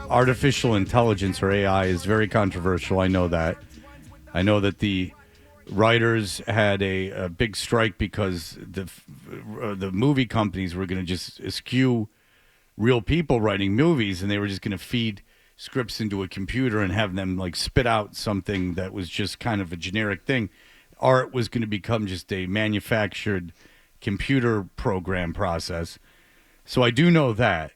artificial intelligence or AI is very controversial. I know that. I know that the writers had a big strike because the movie companies were going to just eschew real people writing movies, and they were just going to feed scripts into a computer and have them like spit out something that was just kind of a generic thing. Art was going to become just a manufactured computer program process. So I do know that.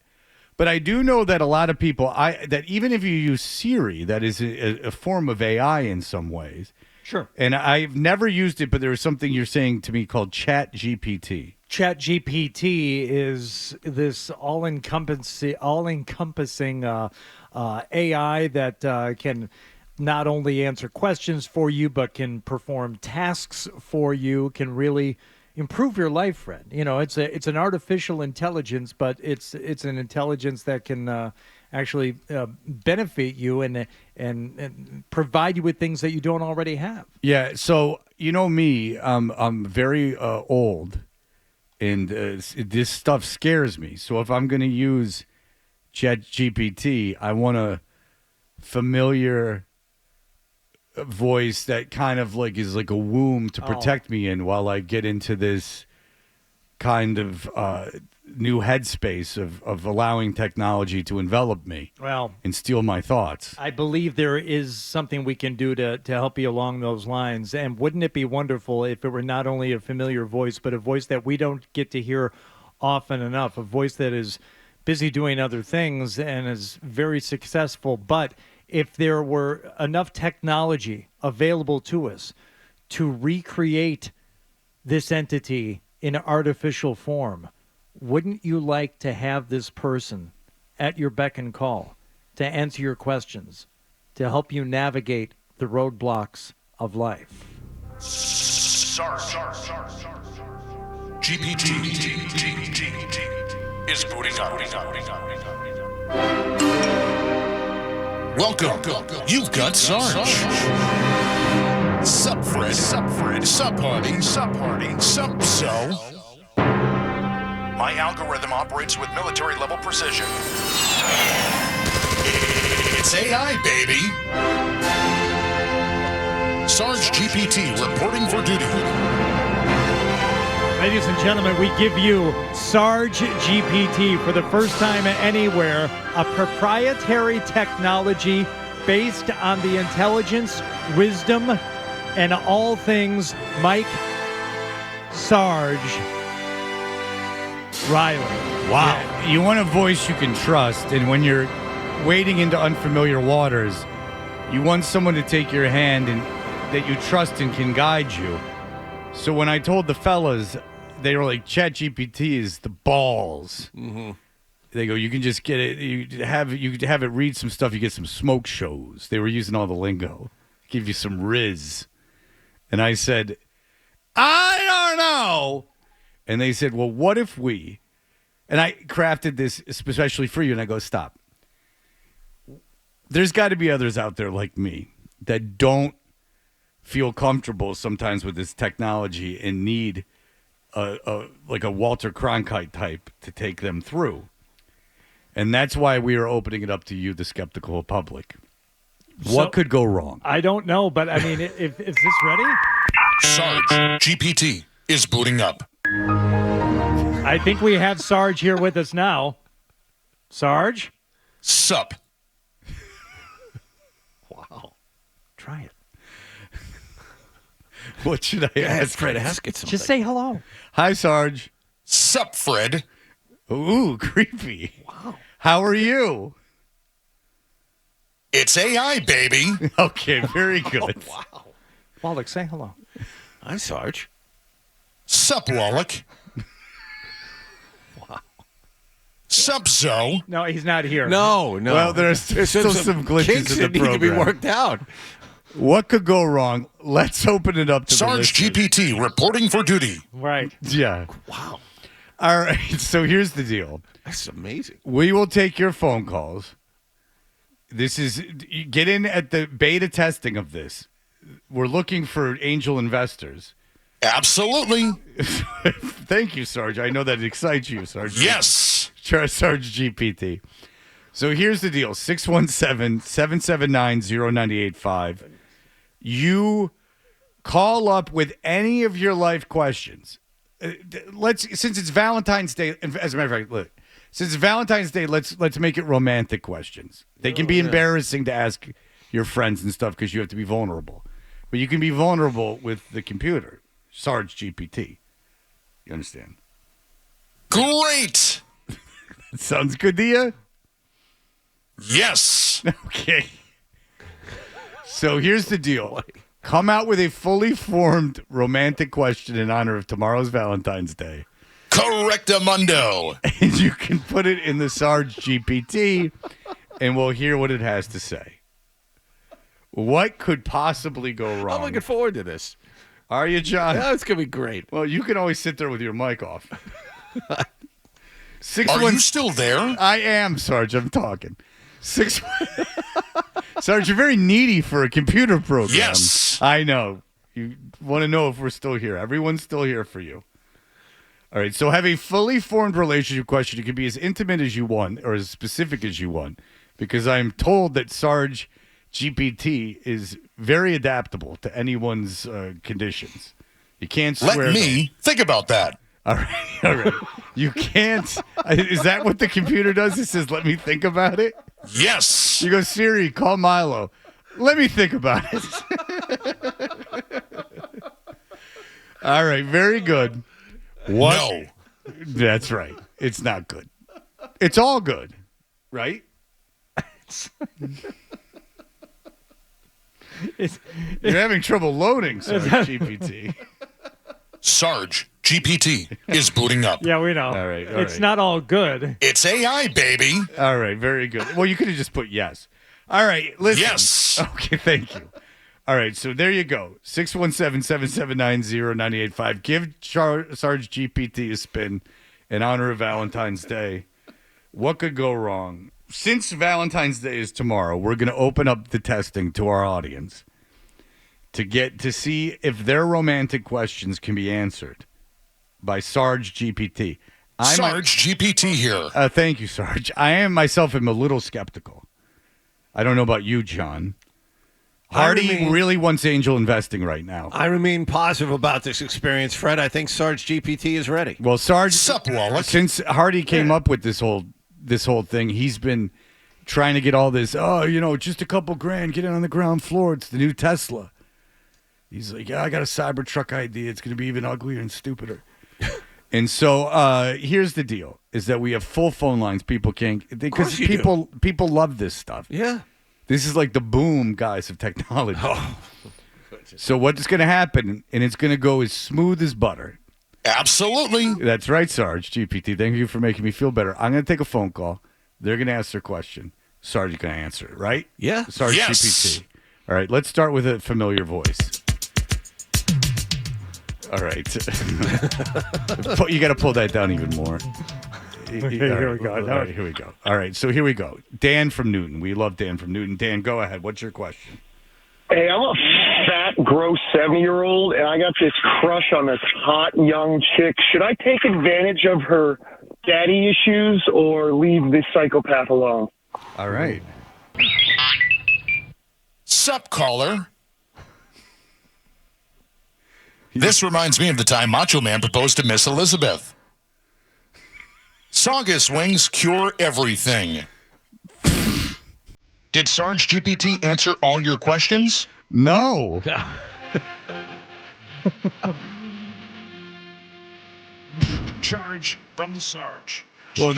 But I do know that a lot of people, that even if you use Siri, that is a form of AI in some ways. Sure. And I've never used it, but there was something you're saying to me called Chat GPT. Chat GPT is this all-encompassing AI that can not only answer questions for you, but can perform tasks for you, can really improve your life, Fred. You know, it's an artificial intelligence, but it's an intelligence that can actually benefit you and provide you with things that you don't already have. Yeah. So you know me, I'm very old, and this stuff scares me. So if I'm going to use ChatGPT, I want a familiar voice that kind of like is like a womb to protect me in while I get into this kind of new headspace of allowing technology to envelop me and steal my thoughts. I believe there is something we can do to help you along those lines. And wouldn't it be wonderful if it were not only a familiar voice, but a voice that we don't get to hear often enough, a voice that is busy doing other things and is very successful. But if there were enough technology available to us to recreate this entity in artificial form, wouldn't you like to have this person at your beck and call to answer your questions, to help you navigate the roadblocks of life? SARGE GPT is booting up. Welcome. You've got SARGE. Sup, Fred. Sup, honey. Sup, so. My algorithm operates with military-level precision. It's AI, baby. SARGE GPT reporting for duty. Ladies and gentlemen, we give you SARGE GPT for the first time anywhere, a proprietary technology based on the intelligence, wisdom, and all things Mike Sarge Riley. Wow. Yeah. You want a voice you can trust, and when you're wading into unfamiliar waters, you want someone to take your hand and that you trust and can guide you. So when I told the fellas, they were like, ChatGPT is the balls. Mm-hmm. They go, you can just get it. You have it read some stuff. You get some smoke shows. They were using all the lingo. Give you some riz. And I said, I don't know. And they said, well, what if we? And I crafted this especially for you. And I go, stop. There's got to be others out there like me that don't feel comfortable sometimes with this technology and need like a Walter Cronkite type to take them through. And that's why we are opening it up to you, the skeptical public. What could go wrong? I don't know, but I mean, is this ready? SARGE GPT is booting up. I think we have Sarge here with us now. Sarge? Sup. Wow. Try it. What should I ask? Fred, ask it something. Just say hello. Hi, Sarge. Sup, Fred. Ooh, creepy. Wow. How are you? It's AI, baby. Okay, very good. Oh, wow. Wallach, say hello. Hi, Sarge. Sup, Wallach. Wow. Sup, Zo. No, he's not here. No. Well, there's still some glitches kinks in the that need program. to be worked out. What could go wrong? Let's open it up to SARGE GPT reporting for duty. Right. Yeah. Wow. All right. So here's the deal. That's amazing. We will take your phone calls. This is get in at the beta testing of this. We're looking for angel investors. Absolutely. Thank you, Sarge. I know that excites you, Sarge. Yes. Sarge GPT. So here's the deal: 617-779-0985. You call up with any of your life questions. Since it's Valentine's Day. As a matter of fact, look, since it's Valentine's Day, let's make it romantic questions. They can be embarrassing to ask your friends and stuff because you have to be vulnerable, but you can be vulnerable with the computer, SARGE GPT. You understand? Great. Sounds good to you? Yes. Okay. So here's the deal. Come out with a fully formed romantic question in honor of tomorrow's Valentine's Day. Correctamundo. And you can put it in the SARGE GPT, and we'll hear what it has to say. What could possibly go wrong? I'm looking forward to this. Are you, John? Yeah, it's going to be great. Well, you can always sit there with your mic off. Are you still there? I am, Sarge. I'm talking. Sarge, you're very needy for a computer program. Yes. I know. You want to know if we're still here. Everyone's still here for you. All right. So have a fully formed relationship question. You can be as intimate as you want or as specific as you want, because I'm told that Sarge GPT is very adaptable to anyone's conditions. You can't swear. Let me think about that. All right. All right. You can't. Is that what the computer does? It says, let me think about it. Yes. You go, Siri, call Milo. Let me think about it. All right. Very good. What? No. That's right. It's not good. It's all good. Right? You're having trouble loading, Sarge GPT. SARGE GPT is booting up. Yeah, we know. All right, all it's right. not all good. It's AI, baby. All right, very good. Well, you could have just put yes. All right, listen. Yes. Okay, thank you. All right, so there you go. 617-779-0985. Give Sarge GPT a spin in honor of Valentine's Day. What could go wrong? Since Valentine's Day is tomorrow, we're going to open up the testing to our audience to see if their romantic questions can be answered by SARGE GPT. SARGE GPT here. Thank you, Sarge. I am a little skeptical. I don't know about you, John. Hardy really wants angel investing right now. I remain positive about this experience, Fred. I think Sarge GPT is ready. Well, Sarge, Sup, Wallace? since Hardy came up with this whole thing, he's been trying to get all this. Oh, just a couple grand, get it on the ground floor. It's the new Tesla. He's like, yeah, I got a Cybertruck idea. It's going to be even uglier and stupider. And so here's the deal: is that we have full phone lines. People can't, because people love this stuff. Yeah. This is like the boom, guys, of technology. So what's going to happen? And it's going to go as smooth as butter. Absolutely. That's right, Sarge GPT. Thank you for making me feel better. I'm going to take a phone call. They're going to ask their question. Sarge is going to answer it, right? Yeah. Sarge Yes. GPT. All right, let's start with a familiar voice. All right. You got to pull that down even more. Here we go. All right, here we go. All right, so here we go. Dan from Newton. We love Dan from Newton. Dan, go ahead. What's your question? Hey, I'm a fat, gross 70-year-old, and I got this crush on this hot, young chick. Should I take advantage of her daddy issues or leave this psychopath alone? All right. Sup, caller. This reminds me of the time Macho Man proposed to Miss Elizabeth. Saugus wings cure everything. Did SARGE GPT answer all your questions? No. Charge from the SARGE. Well,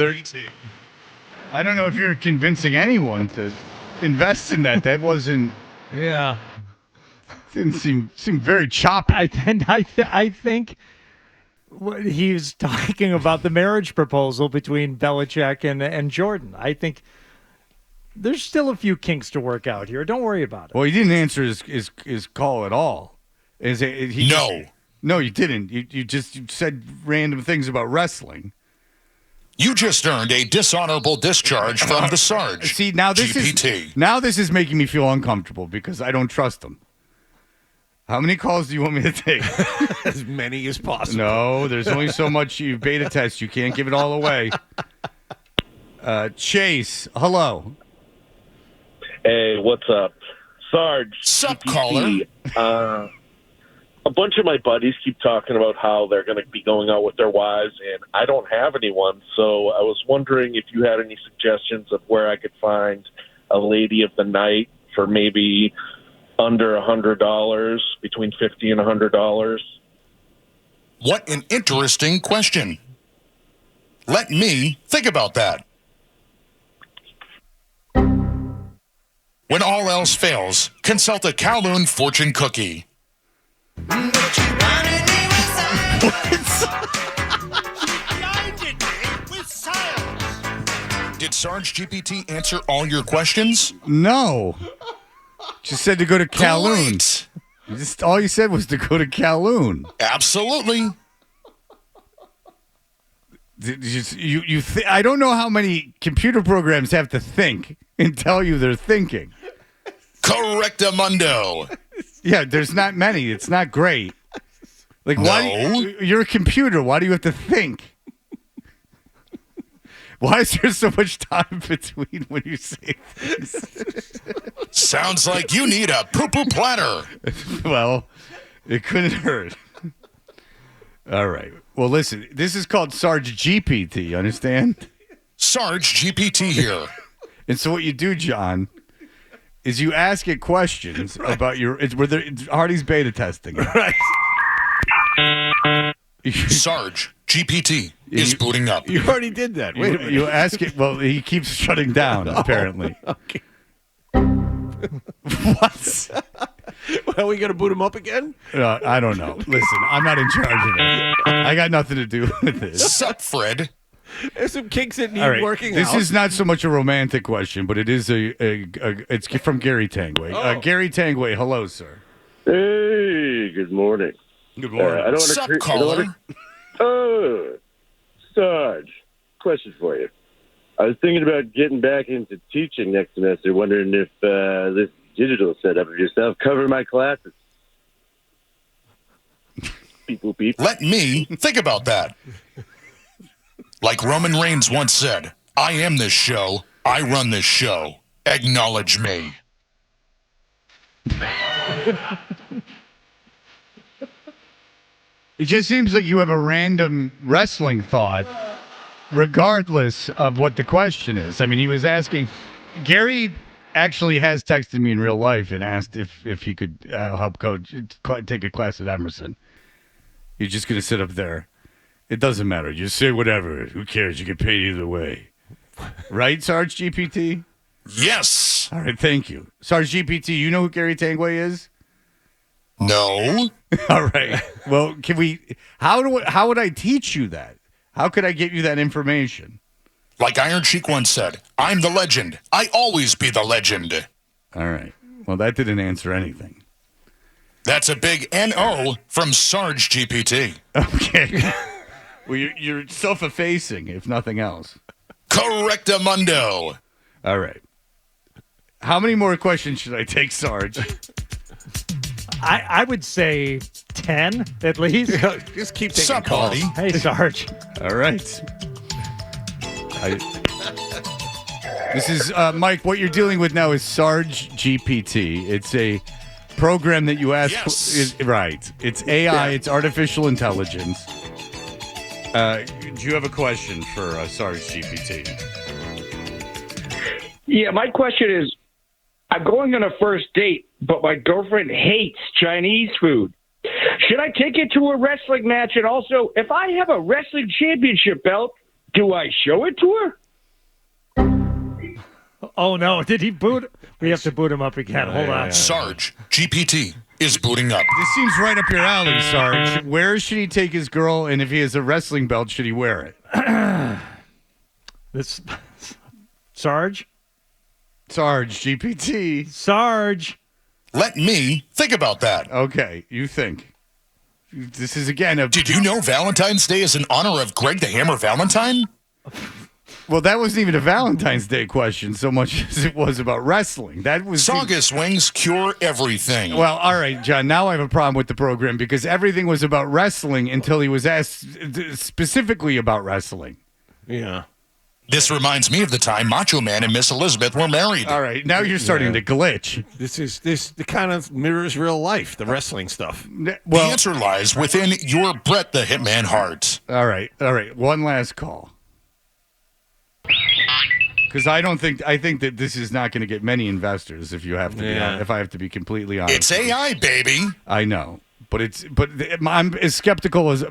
I don't know if you're convincing anyone to invest in that. That wasn't. Yeah. Didn't seem very choppy. I think he's talking about the marriage proposal between Belichick and Jordan. I think there's still a few kinks to work out here. Don't worry about it. Well, he didn't answer his call at all. No, you didn't. You just said random things about wrestling. You just earned a dishonorable discharge from the SARGE. See, now GPT. This is making me feel uncomfortable because I don't trust him. How many calls do you want me to take? As many as possible. No, there's only so much you beta test. You can't give it all away. Chase, hello. Hey, what's up? Sarge. Sup, GPT. A bunch of my buddies keep talking about how they're going to be going out with their wives, and I don't have anyone. So I was wondering if you had any suggestions of where I could find a lady of the night for maybe under $100, between $50 and $100. What an interesting question. Let me think about that. When all else fails, consult a Kowloon fortune cookie. Did SARGE GPT answer all your questions? No. Just said to go to Kowloon. Great. Just all you said was to go to Kowloon. Absolutely. I don't know how many computer programs have to think and tell you they're thinking. Correctamundo. Yeah, there's not many. It's not great. Like, why? You're a computer. Why do you have to think? Why is there so much time between when you say things? Sounds like you need a poo-poo platter. Well, it couldn't hurt. All right. Well, listen, this is called SARGE GPT, you understand? SARGE GPT here. And so what you do, John, is you ask it questions about your... It's Hardy's beta testing. Right. SARGE GPT is booting up. You already did that. Wait a minute. You ask it... Well, he keeps shutting down, apparently. Okay. What? Well, are we going to boot him up again? I don't know. Listen, I'm not in charge of it. I got nothing to do with this. Sup, Fred? There's some kinks that need All right. working This out. is not so much a romantic question, but it is it's from Gary Tangway. Oh. Gary Tangway, hello, sir. Hey, good morning. Good morning. I don't Sup, want caller? Oh, Sarge, question for you. I was thinking about getting back into teaching next semester, wondering if this digital setup of yourself cover my classes. Beep, boop, beep. Let me think about that. Like Roman Reigns once said, I am this show. I run this show. Acknowledge me. It just seems like you have a random wrestling thought, regardless of what the question is. I mean, he was asking. Gary actually has texted me in real life and asked if he could help coach, take a class at Emerson. You're just going to sit up there. It doesn't matter. Just say whatever. Who cares? You get paid either way. Right, Sarge GPT? Yes. All right, thank you. Sarge GPT, you know who Gary Tangway is? No. All right. Well, can we... How would I teach you that? How could I get you that information? Like Iron Sheik once said, I'm the legend. I always be the legend. All right. Well, that didn't answer anything. That's a big N-O from SARGE GPT. Okay. Well, you're self-effacing, if nothing else. Correctamundo. All right. How many more questions should I take, Sarge? I would say 10 at least. Just keep taking Sup, calls. Hardy? Hey, Sarge. All right. This is, Mike, what you're dealing with now is SARGE GPT. It's a program that you ask. Yes. Right. It's AI. It's artificial intelligence. Do you have a question for SARGE GPT? Yeah, my question is, I'm going on a first date, but my girlfriend hates Chinese food. Should I take it to a wrestling match? And also, if I have a wrestling championship belt, do I show it to her? Oh, no. Did he boot? We have to boot him up again. Hold on. SARGE GPT is booting up. This seems right up your alley, Sarge. Where should he take his girl, and if he has a wrestling belt, should he wear it? This Sarge? Sarge GPT. Sarge. Let me think about that. Okay, you think. This is, again, a... Did you know Valentine's Day is in honor of Greg the Hammer Valentine? Well, that wasn't even a Valentine's Day question so much as it was about wrestling. That was... Saugus wings cure everything. Well, all right, John, now I have a problem with the program because everything was about wrestling until he was asked specifically about wrestling. Yeah. This reminds me of the time Macho Man and Miss Elizabeth were married. All right, now you're starting to glitch. This kind of mirrors real life, the wrestling stuff. The Well, answer lies within your Bret the Hitman heart. all right. One last call. Because I think that this is not going to get many investors if I have to be completely honest. It's AI, baby. I know, but I'm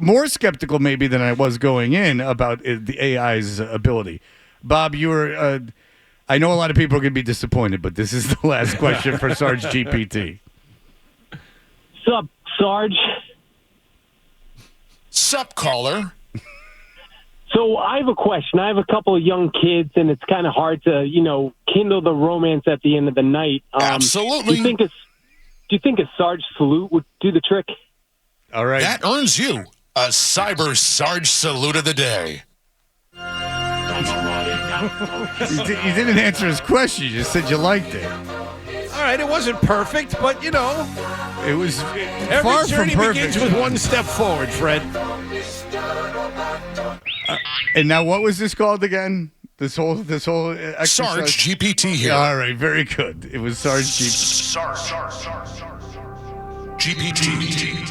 more skeptical maybe than I was going in about the AI's ability. Bob, I know a lot of people are going to be disappointed, but this is the last question for Sarge GPT. Sup, Sarge? Sup, caller? So I have a question. I have a couple of young kids, and it's kind of hard to, kindle the romance at the end of the night. Absolutely. Do you think a Sarge salute would do the trick? All right. That earns you a Cyber Sarge salute of the day. You didn't answer his question. You just said you liked it. All right, it wasn't perfect, but It was every far from journey perfect. begins with one step forward, Fred. And now, what was this called again? This whole exercise? Sarge GPT here. All right, very good. It was Sarge GPT.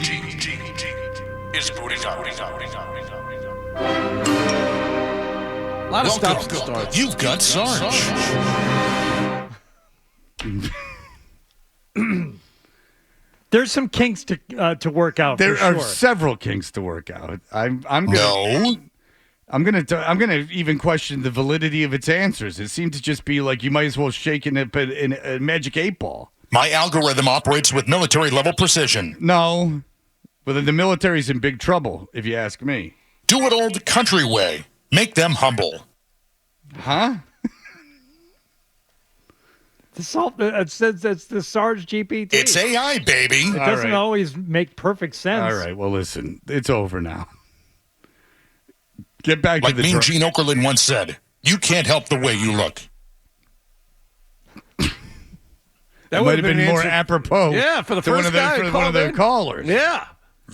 GPT is booting up. A lot of stops and Welcome. starts. You've got Sarge. There's some kinks to work out. There for are sure. several kinks to work out. I'm gonna No. I'm gonna even question the validity of its answers. It seemed to just be like you might as well shake in a magic 8-ball. My algorithm operates with military-level precision. No, well then the military's in big trouble, if you ask me. Do it old country way. Make them humble. Huh? It's the Sarge GPT. It's AI, baby. It doesn't always make perfect sense. All right. Well, listen, it's over now. Get back Like to the Mean Gene Okerlund once said, you can't help the way you look. That might have been an more answer. apropos. Yeah, for the to one first of the, guy for who one of called the in. callers. Yeah.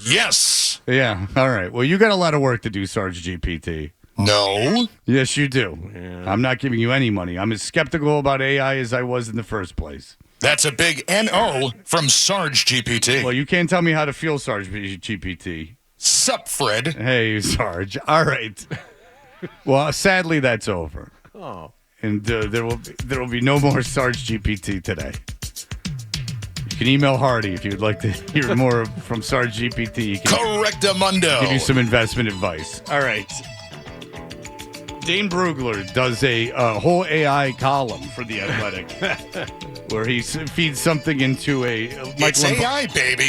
Yes. Yeah. All right. Well, you got a lot of work to do, Sarge GPT. No. Yes, you do. Yeah. I'm not giving you any money. I'm as skeptical about AI as I was in the first place. That's a big N-O from Sarge GPT. Well, you can't tell me how to feel, Sarge GPT. Sup, Fred? Hey, Sarge. All right. Well, sadly, that's over. Oh. And there will be no more Sarge GPT today. You can email Hardy if you'd like to hear more from Sarge GPT. He can Correctamundo. give you some investment advice. All right. Dane Brugler does a whole AI column for The Athletic where he feeds something into a It's AI, baby.